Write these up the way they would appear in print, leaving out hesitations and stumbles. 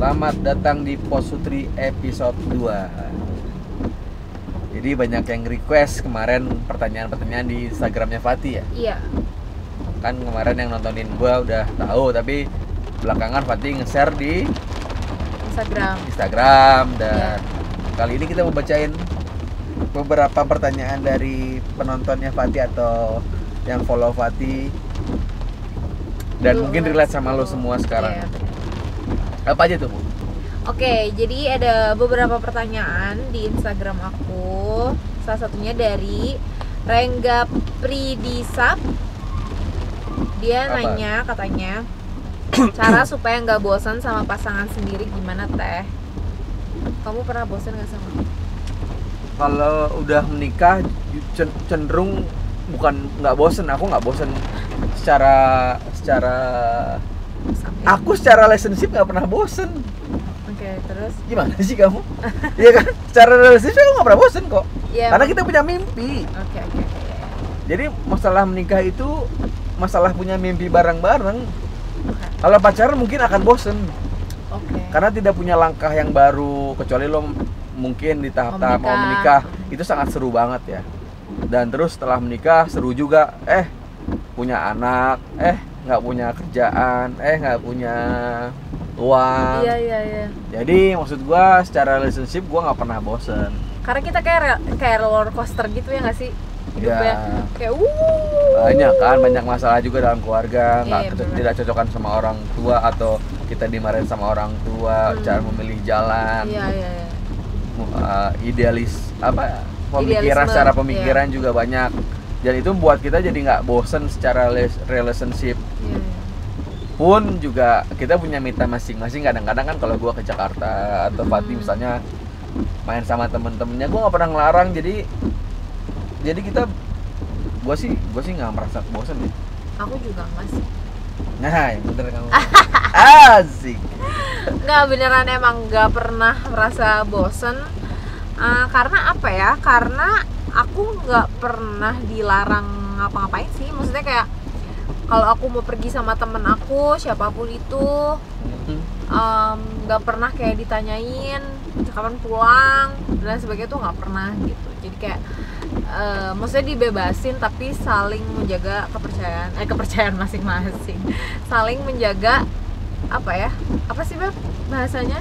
Selamat datang di Posutri episode 2. Jadi banyak yang request kemarin pertanyaan-pertanyaan di Instagramnya Fatih ya. Iya. Kan kemarin yang nontonin gua udah tahu, tapi belakangan Fatih nge-share di Instagram dan kali ini kita mau bacain beberapa pertanyaan dari penontonnya Fatih atau yang follow Fatih dan mungkin relate sama lo semua sekarang. Iya. Apa aja tuh, Bu? Oke, jadi ada beberapa pertanyaan di Instagram aku. Salah satunya dari Rengga Pridisap. Dia nanya katanya, cara supaya nggak bosan sama pasangan sendiri gimana teh? Kamu pernah bosan nggak sama? Kalau udah menikah cenderung bukan nggak bosan, aku nggak bosan secara aku secara relationship nggak pernah bosan. Oke, terus gimana sih kamu? Iya kan, secara relationship aku nggak pernah bosan kok, ya, karena kita punya mimpi. Oke. Jadi masalah menikah itu masalah punya mimpi bareng-bareng. Okay. Kalau pacaran mungkin akan bosan. Oke. Karena tidak punya langkah yang baru, kecuali lo mungkin di tahap-tahap mau menikah. Itu sangat seru banget ya. Dan terus setelah menikah seru juga, punya anak, nggak punya kerjaan, nggak punya uang. Iya. Jadi maksud gua secara relationship gua nggak pernah bosen. Karena kita kayak roller coaster gitu ya nggak sih hidupnya? Ya, Kayak banyak masalah juga dalam keluarga, tidak cocokan sama orang tua atau kita dimarahin sama orang tua, cara memilih jalan. Iya. Idealis Idealisme, secara pemikiran juga banyak. Dan itu buat kita jadi nggak bosen secara relationship. Iya. Pun juga kita punya mita masing-masing. Kadang-kadang kan kalau gue ke Jakarta atau Fatih misalnya main sama temen-temennya, gue nggak pernah ngelarang. Jadi gue sih nggak merasa bosen ya. Aku juga nggak sih. Nah, yang bener kamu. Asik. Nggak, beneran emang nggak pernah merasa bosen. Karena apa ya? Karena aku nggak pernah dilarang ngapa-ngapain sih. Maksudnya kayak kalau aku mau pergi sama temen aku, siapapun itu, nggak pernah kayak ditanyain kapan pulang dan sebagainya, tuh nggak pernah gitu. Jadi kayak maksudnya dibebasin tapi saling menjaga kepercayaan masing-masing, saling menjaga apa sih Beb bahasanya?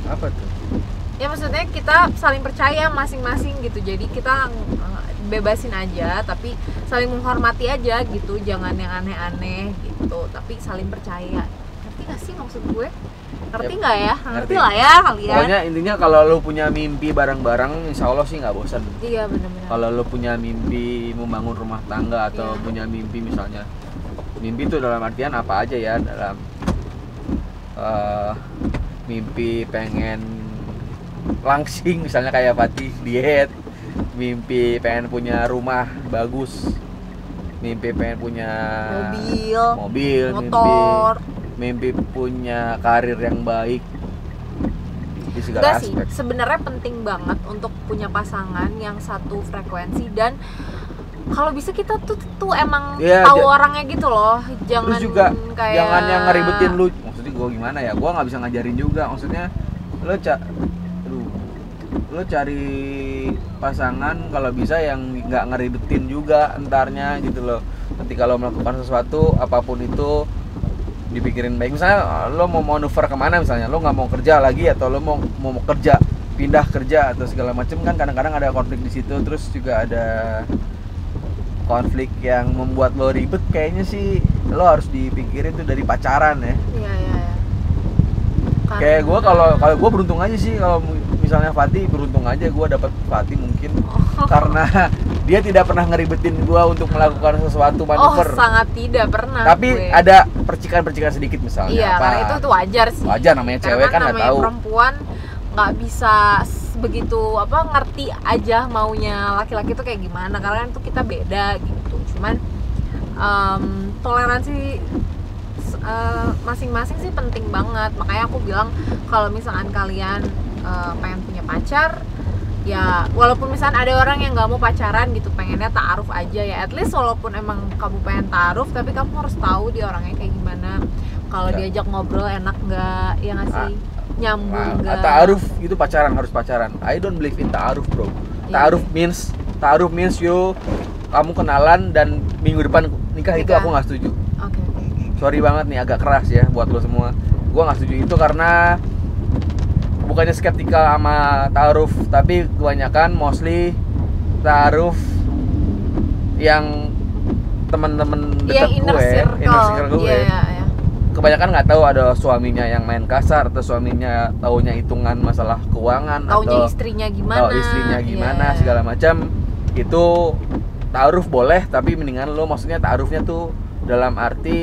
Apa tuh? Ya maksudnya kita saling percaya masing-masing gitu. Jadi kita bebasin aja tapi saling menghormati aja gitu, jangan yang aneh-aneh gitu, tapi saling percaya. Ngerti gak sih maksud gue? Ngerti nggak ya? Ngerti lah ya kalian. Pokoknya intinya kalau lo punya mimpi bareng-bareng, insya Allah sih nggak bosan. Iya, benar-benar. Kalau lo punya mimpi membangun rumah tangga atau punya mimpi misalnya, mimpi itu dalam artian apa aja ya, dalam mimpi pengen langsing misalnya kayak Fatih diet, mimpi pengen punya rumah bagus, mimpi pengen punya mobil, motor, mimpi punya karir yang baik di segala aspek. Sebenarnya penting banget untuk punya pasangan yang satu frekuensi, dan kalau bisa kita tuh emang tahu orangnya gitu loh. Jangan juga kayak jangan yang ngeribetin lu. Maksudnya gue gimana ya? Gue nggak bisa ngajarin juga. Maksudnya lo cari pasangan kalau bisa yang nggak ngeribetin juga entarnya gitu loh. Ketika lo melakukan sesuatu apapun itu dipikirin baik. Misalnya lo mau manuver kemana, misalnya lo nggak mau kerja lagi atau lo mau kerja, pindah kerja atau segala macam, kan kadang-kadang ada konflik di situ. Terus juga ada konflik yang membuat lo ribet. Kayaknya sih lo harus dipikirin tuh dari pacaran ya. Iya. Kayak gue kalau gue beruntung aja sih, kalau misalnya Fatih beruntung aja gue dapet Fatih mungkin karena dia tidak pernah ngeribetin gue untuk melakukan sesuatu manuver. Sangat tidak pernah. Tapi ada percikan-percikan sedikit misalnya. Iya, karena itu wajar sih. Wajar, namanya cewek kan nggak tahu. Perempuan nggak bisa begitu ngerti aja maunya laki-laki itu kayak gimana, karena kan itu kita beda gitu. Cuman toleransi masing-masing sih penting banget. Makanya aku bilang kalau misalkan kalian pengen punya pacar, ya walaupun misalnya ada orang yang nggak mau pacaran gitu, pengennya ta'aruf aja ya, at least walaupun emang kamu pengen ta'aruf, tapi kamu harus tahu dia orangnya kayak gimana. Kalau diajak ngobrol enak nggak, ya nggak sih? nyambung nggak. Ta'aruf itu pacaran, harus pacaran. I don't believe in ta'aruf, bro. Iya. Ta'aruf means kamu kenalan dan minggu depan nikah. Itu Nikah. aku nggak setuju. Oke. Sorry banget nih, agak keras ya buat lo semua. Gua nggak setuju itu karena bukannya skeptikal sama ta'aruf, tapi kebanyakan mostly ta'aruf yang teman-teman Iya, dekat inner circle gue. Iya. Kebanyakan nggak tahu ada suaminya yang main kasar atau suaminya taunya hitungan masalah keuangan Taunya atau istrinya gimana. tahu istrinya gimana Iya. segala macam. Itu ta'aruf boleh, tapi mendingan lo maksudnya ta'arufnya tuh dalam arti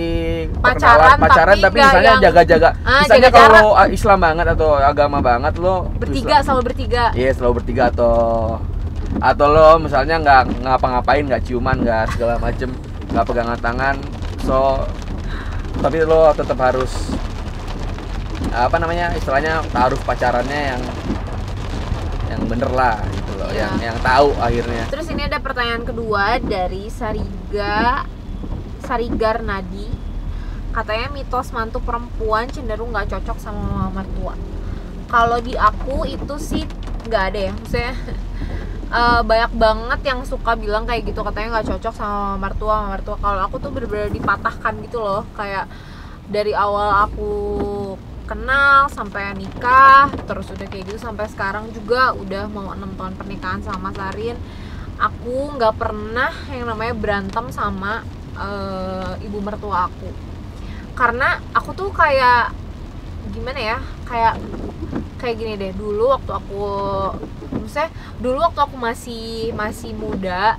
Pacaran, pacaran tapi tapi nggak misalnya yang- jaga-jaga. Misalnya jaga kalau lo Islam banget atau agama banget lo Bertiga, selalu bertiga. iya, selalu bertiga atau lo misalnya nggak ngapa-ngapain, nggak ciuman, nggak segala macem, nggak pegangan tangan, tapi lo tetap harus apa namanya istilahnya ta'aruf pacarannya yang bener lah gitu loh, Iya. yang tahu akhirnya. Terus ini ada pertanyaan kedua dari Sarigar Nadi. Katanya mitos mantu perempuan cenderung nggak cocok sama mama mertua. Kalau di aku itu sih nggak ada ya, maksudnya banyak banget yang suka bilang kayak gitu, katanya nggak cocok sama mama mertua. Kalau aku tuh bener-bener dipatahkan gitu loh, kayak dari awal aku kenal sampai nikah, terus udah kayak gitu sampai sekarang juga udah mau 6 tahun pernikahan sama Mas Arin. Aku nggak pernah yang namanya berantem sama ibu mertua aku, karena aku tuh kayak gimana ya, kayak gini deh. Dulu waktu aku masih muda,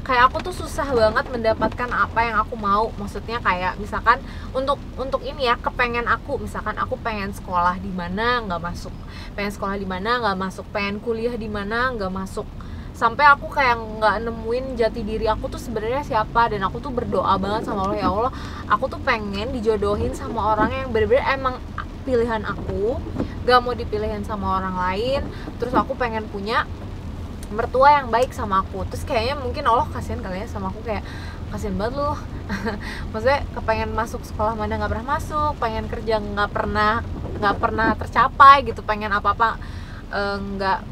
kayak aku tuh susah banget mendapatkan apa yang aku mau. Maksudnya kayak misalkan untuk ini ya, kepengen aku, misalkan aku pengen sekolah di mana nggak masuk, pengen kuliah di mana nggak masuk, sampai aku kayak nggak nemuin jati diri aku tuh sebenarnya siapa. Dan aku tuh berdoa banget sama Allah, ya Allah, aku tuh pengen dijodohin sama orang yang bener-bener emang pilihan aku, gak mau dipilihin sama orang lain. Terus aku pengen punya mertua yang baik sama aku. Terus kayaknya mungkin Allah kasihan kali ya sama aku, kayak kasihan banget lu maksudnya kepengen masuk sekolah mana nggak pernah masuk, pengen kerja nggak pernah tercapai gitu, pengen apa-apa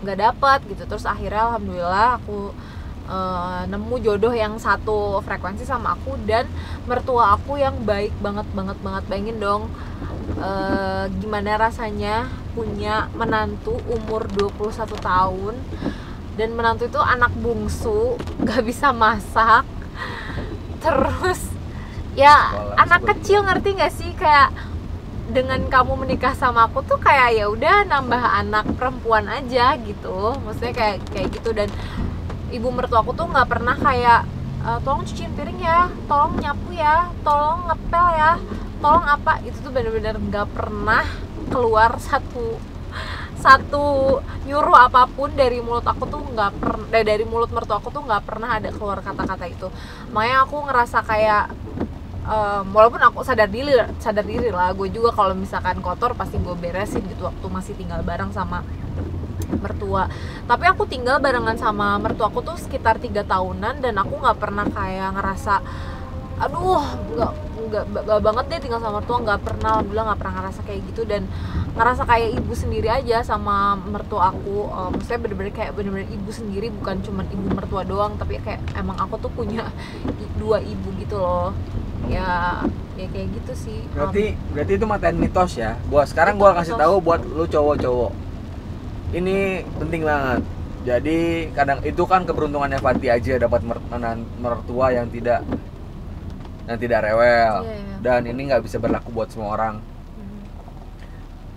nggak dapat gitu. Terus akhirnya alhamdulillah aku nemu jodoh yang satu frekuensi sama aku dan mertua aku yang baik banget. Bayangin dong gimana rasanya punya menantu umur 21 tahun, dan menantu itu anak bungsu, gak bisa masak, terus ya Sekolah, anak kecil, ngerti gak sih, kayak dengan kamu menikah sama aku tuh kayak ya udah nambah anak perempuan aja gitu, maksudnya kayak gitu. Dan ibu mertua aku tuh nggak pernah kayak tolong cuciin piring ya, tolong nyapu ya, tolong ngepel ya, tolong apa, itu tuh bener-bener nggak pernah keluar satu nyuruh apapun dari mulut aku tuh nggak pernah, dari mulut mertua aku tuh nggak pernah ada keluar kata-kata itu. Makanya aku ngerasa kayak walaupun aku sadar diri lah, gue juga kalau misalkan kotor pasti gue beresin gitu waktu masih tinggal bareng sama mertua. Tapi aku tinggal barengan sama mertua aku tuh sekitar 3 tahunan, dan aku nggak pernah kayak ngerasa aduh nggak banget deh tinggal sama mertua, nggak pernah. Alhamdulillah nggak pernah ngerasa kayak gitu, dan ngerasa kayak ibu sendiri aja sama mertua aku. Maksudnya bener-bener ibu sendiri, bukan cuma ibu mertua doang, tapi kayak emang aku tuh punya 2 ibu gitu loh. Ya kayak gitu sih. Berarti itu matain mitos ya. Sekarang Itu gua kasih mitos. tahu buat lu cowok-cowok. Ini penting banget. Jadi kadang itu kan keberuntungannya Fati aja dapat mertua yang tidak rewel. Iya. Dan ini nggak bisa berlaku buat semua orang.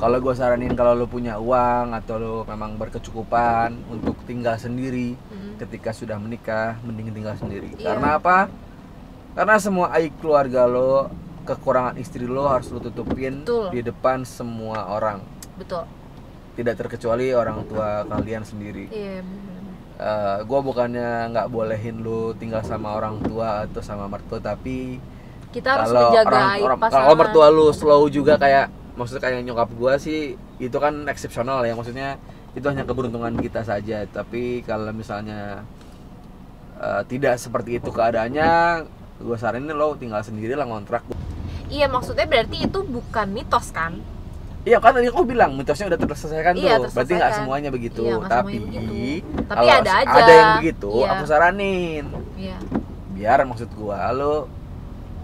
Kalau gue saranin, kalau lu punya uang atau lu memang berkecukupan untuk tinggal sendiri ketika sudah menikah, mending tinggal sendiri. Iya. Karena apa? Karena semua aib keluarga lo, kekurangan istri lo harus lo tutupin. Betul. Di depan semua orang. Betul. Tidak terkecuali orang tua kalian sendiri. Iya. Gue bukannya nggak bolehin lo tinggal sama orang tua atau sama mertua, tapi Kita harus kalau menjaga aib pasangan. kalau mertua lo slow juga, maksudnya kayak nyokap gue sih, itu kan eksepsional ya, maksudnya itu hanya keberuntungan kita saja. Tapi kalau misalnya tidak seperti itu keadaannya, gue saranin lo tinggal sendiri lah, ngontrak. Iya, maksudnya berarti itu bukan mitos kan? Iya kan tadi aku bilang mitosnya udah terselesaikan Iya, tuh. Berarti nggak terselesaikan. semuanya begitu. Iya, nggak Tapi, semuanya begitu. Tapi kalau ada aja. ada yang begitu, Iya. aku saranin. Iya. Biar maksud gua lo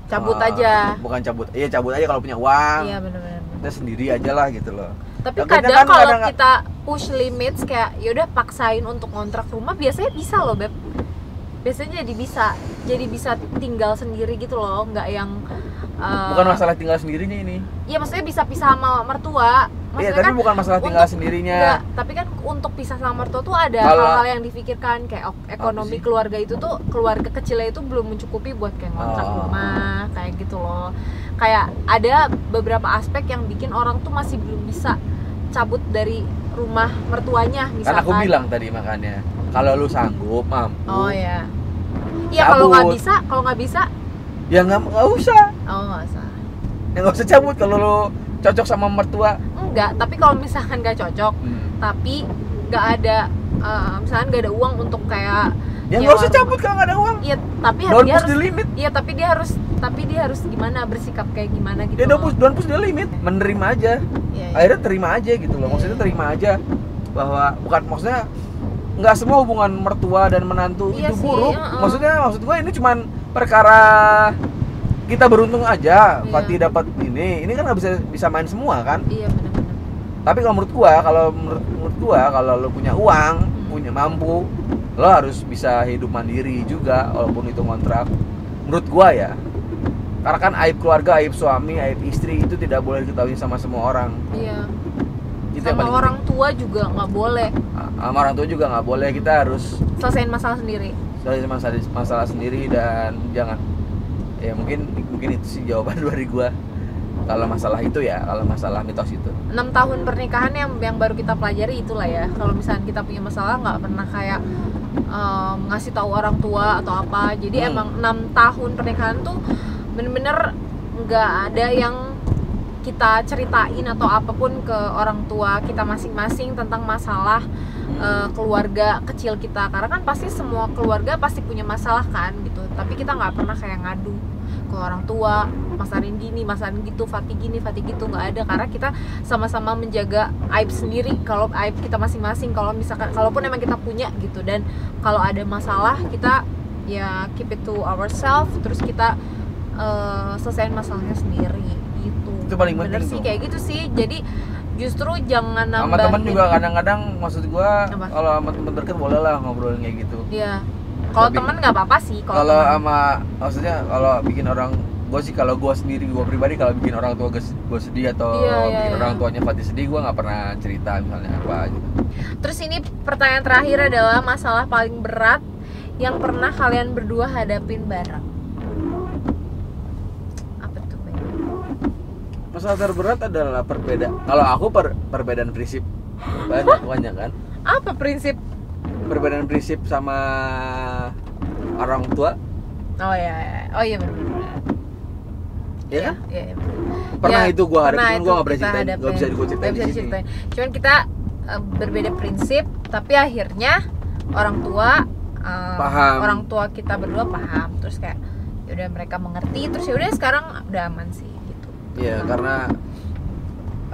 Cabut aja. Bukan cabut. Iya, cabut aja kalau punya uang. Iya, benar-benar. Kita sendiri aja lah gitu loh. Tapi Takutnya kadang kan kalau kadang- kita push limits kayak yaudah paksain untuk kontrak rumah, biasanya bisa loh Beb. Biasanya jadi bisa tinggal sendiri gitu loh, nggak yang Bukan masalah tinggal sendirinya ini. Iya, maksudnya bisa pisah sama mertua. Iya, Maksudnya tapi kan bukan masalah tinggal untuk- sendirinya. enggak, tapi kan untuk pisah sama mertua tuh ada Kalau- hal-hal yang difikirkan kayak ekonomi sih? keluarga itu tuh, keluarga kecilnya itu belum mencukupi buat kayak ngontrak Oh. rumah kayak gitu loh. Kayak ada beberapa aspek yang bikin orang tuh masih belum bisa cabut dari rumah mertuanya Kan misalkan. aku bilang tadi makanya kalau lu sanggup, mampu. Oh ya. Iya, kalau nggak Cabut. bisa, Ya nggak usah. oh nggak usah. Ya nggak usah cabut kalau lu cocok sama mertua. Enggak, tapi kalau misalkan nggak cocok, tapi nggak ada, misalkan nggak ada uang untuk kayak Ya nyewa nggak usah rumah. cabut kalau nggak ada uang. Iya, tapi Don't dia push harus, the limit. iya tapi dia harus gimana, bersikap kayak gimana gitu. Ya loh. don't push the limit. Menerima aja. Iya, iya. Akhirnya terima aja gitu loh. Maksudnya terima aja bahwa bukan maksudnya nggak semua hubungan mertua dan menantu Iya itu sih, buruk. maksud Maksud gua ini cuman perkara kita beruntung aja. Iya. Fatih dapat ini. Ini kan nggak bisa main semua kan. Iya, benar-benar. Tapi kalau menurut gua kalau lo punya uang, punya mampu, lo harus bisa hidup mandiri juga walaupun itu kontrak. Menurut gua ya. Karena kan aib keluarga, aib suami, aib istri itu tidak boleh diketahui sama semua orang. Iya. Itu yang Sama paling orang tua juga nggak boleh. sama orang tua juga nggak boleh. Kita harus Selesain masalah sendiri. selesai masalah sendiri dan jangan, ya mungkin itu sih jawaban dari gua kalau masalah itu ya, kalau masalah mitos itu. 6 tahun pernikahan yang baru kita pelajari itulah ya. Kalau misalnya kita punya masalah nggak pernah kayak ngasih tahu orang tua atau apa. Jadi emang 6 tahun pernikahan tuh bener-bener nggak ada yang kita ceritain atau apapun ke orang tua kita masing-masing tentang masalah keluarga kecil kita, karena kan pasti semua keluarga pasti punya masalah kan gitu, tapi kita nggak pernah kayak ngadu ke orang tua, masarin gini, masarin gitu, Fatih gini, Fatih gitu, nggak ada, karena kita sama-sama menjaga aib sendiri, kalau aib kita masing-masing, kalau misalkan kalaupun emang kita punya gitu, dan kalau ada masalah kita ya keep it to ourselves, terus kita selesaiin masalahnya sendiri gitu. Itu paling Bener penting sih tuh. kayak gitu sih, jadi justru jangan Sama nambahin. temen juga kadang-kadang, maksud gua Apa? kalau sama temen dekat boleh lah ngobrolin kayak gitu. Iya. Kalau Tapi- temen nggak apa-apa sih. Kalau temen. sama, maksudnya kalau bikin orang, gua sih kalau gua sendiri, gua pribadi kalau bikin orang tua gua sedih atau Iya, bikin iya. orang tuanya Fatih sedih, gua nggak pernah cerita misalnya apa gitu. Terus ini pertanyaan terakhir adalah masalah paling berat yang pernah kalian berdua hadapin bareng. Apa tuh, Bay? Masalah terberat adalah kalau aku perbedaan prinsip banyak kan. Apa prinsip? Perbedaan prinsip sama orang tua, Oh iya, oh iya benar. ya kan? Iya, iya. Pernah Ya, itu gua hadapin, pernah cuman itu gua nggak pernah kita ceritain, nggak bisa gua ceritain nggak di bisa sini. diceritain. Cuman kita berbeda prinsip, tapi akhirnya orang tua Paham. orang tua kita berdua paham, terus kayak yaudah mereka mengerti, terus yaudah sekarang udah aman sih gitu. Iya, karena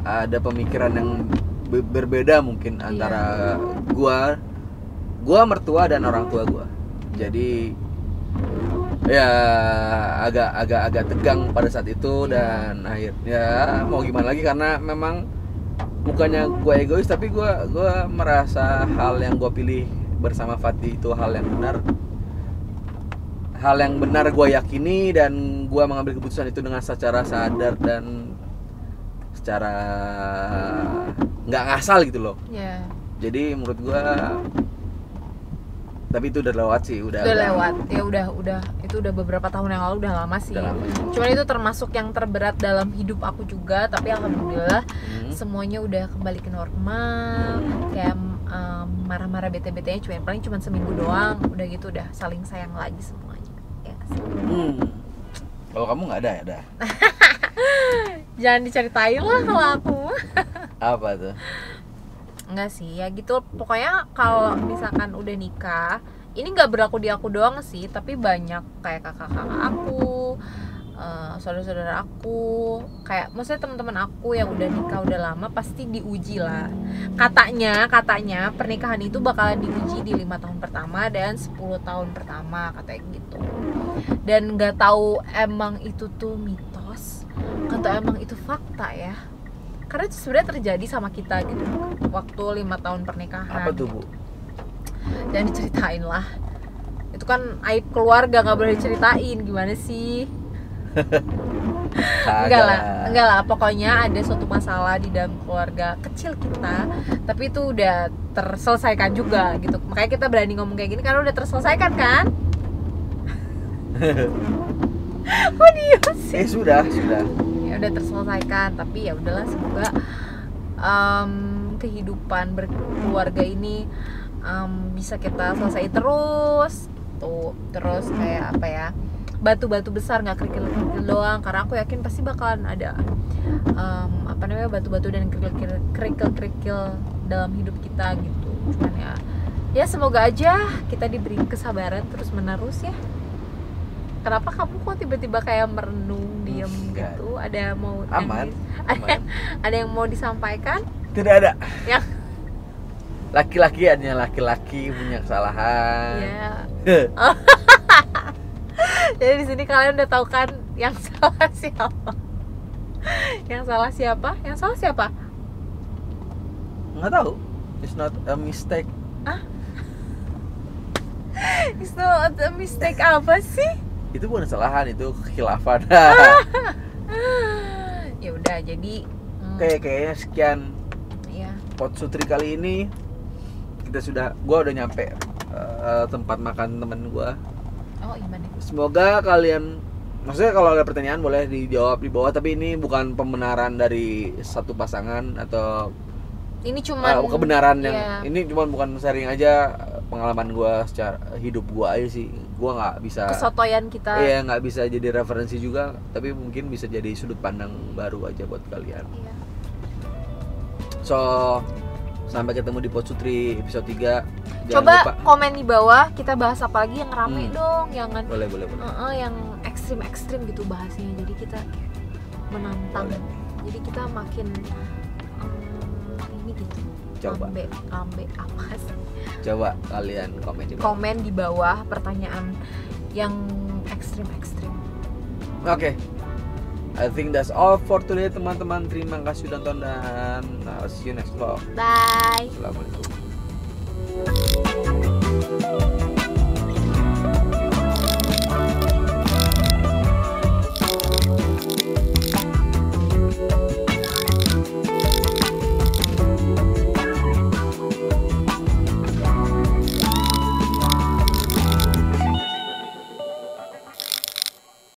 ada pemikiran yang berbeda mungkin antara gua mertua dan orang tua gua. Jadi ya agak tegang pada saat itu, dan akhirnya mau gimana lagi, karena memang bukannya gua egois, tapi gua merasa hal yang gua pilih bersama Fatih itu hal yang benar gua yakini, dan gua mengambil keputusan itu dengan secara sadar dan secara nggak ngasal gitu loh. Ya. Jadi menurut gua, tapi itu udah lewat sih, udah lewat ya, udah itu udah beberapa tahun yang lalu, udah lama sih. Udah lama. Cuman itu termasuk yang terberat dalam hidup aku juga, tapi alhamdulillah semuanya udah kembali ke normal. Kayak marah-marah bete-betenya cuma seminggu doang, udah gitu udah saling sayang lagi semuanya ya nggak sih? Kalau kamu nggak ada ya? Ada Jangan diceritain lah kalau aku. apa tuh? Enggak sih, ya gitu. Pokoknya kalau misalkan udah nikah, ini nggak berlaku di aku doang sih, tapi banyak kayak kakak-kakak aku, saudara-saudara aku, kayak maksudnya teman-teman aku yang udah nikah udah lama pasti diuji lah. Katanya pernikahan itu bakalan diuji di 5 tahun pertama dan 10 tahun pertama katanya gitu. Dan nggak tahu emang itu tuh mitos atau emang itu fakta ya. Karena itu sebenarnya terjadi sama kita gitu waktu 5 tahun pernikahan. Apa tuh, Bu? Jangan diceritain lah. Itu kan aib keluarga, nggak boleh diceritain. Gimana sih? enggak lah, pokoknya ada suatu masalah di dalam keluarga kecil kita, tapi itu udah terselesaikan juga gitu. Makanya kita berani ngomong kayak gini karena udah terselesaikan kan. Oh dia sih. Sudah. Ya udah terselesaikan, tapi ya udahlah, semoga kehidupan berkeluarga ini bisa kita selesai terus tuh. Terus kayak apa ya, batu-batu besar, nggak kerikil-kerikil doang, karena aku yakin pasti bakalan ada batu-batu dan kerikil-kerikil dalam hidup kita gitu. Cuman ya semoga aja kita diberi kesabaran terus menerus ya. Kenapa kamu kok tiba-tiba kayak merenung, diem gitu? Ada yang mau aman. Ada yang mau disampaikan? Tidak ada. Yang laki-laki punya kesalahan. Ya. Jadi di sini kalian udah tahu kan yang salah siapa? Yang salah siapa? Nggak tahu. It's not a mistake. It's not a mistake apa sih? Itu bukan kesalahan, itu kekhilafan. Ya udah, jadi kayaknya sekian ya. Pot Sutri kali ini gua udah nyampe tempat makan temen gua. Oh gimana? Semoga kalian, maksudnya kalau ada pertanyaan boleh dijawab di bawah, tapi ini bukan pembenaran dari satu pasangan atau ini cuma kebenaran yang ya. Ini cuma bukan sharing aja pengalaman gua secara hidup gua aja sih. Gua nggak bisa kesotoyan kita. Iya, nggak bisa jadi referensi juga, tapi mungkin bisa jadi sudut pandang baru aja buat kalian. Iya. So, sampai ketemu di Pot Sutri episode 3. Coba lupa. komen di bawah, kita bahas apa lagi yang rame dong, jangan boleh. Yang ekstrim gitu bahasnya, jadi kita kayak menantang. Boleh. Jadi kita makin ini gitu. Coba. Lambe apa sih? Coba kalian komen di bawah. Komen di bawah pertanyaan yang ekstrim. Oke. I think that's all for today, teman-teman. Terima kasih sudah nonton dan I'll see you next vlog. Bye. Assalamualaikum.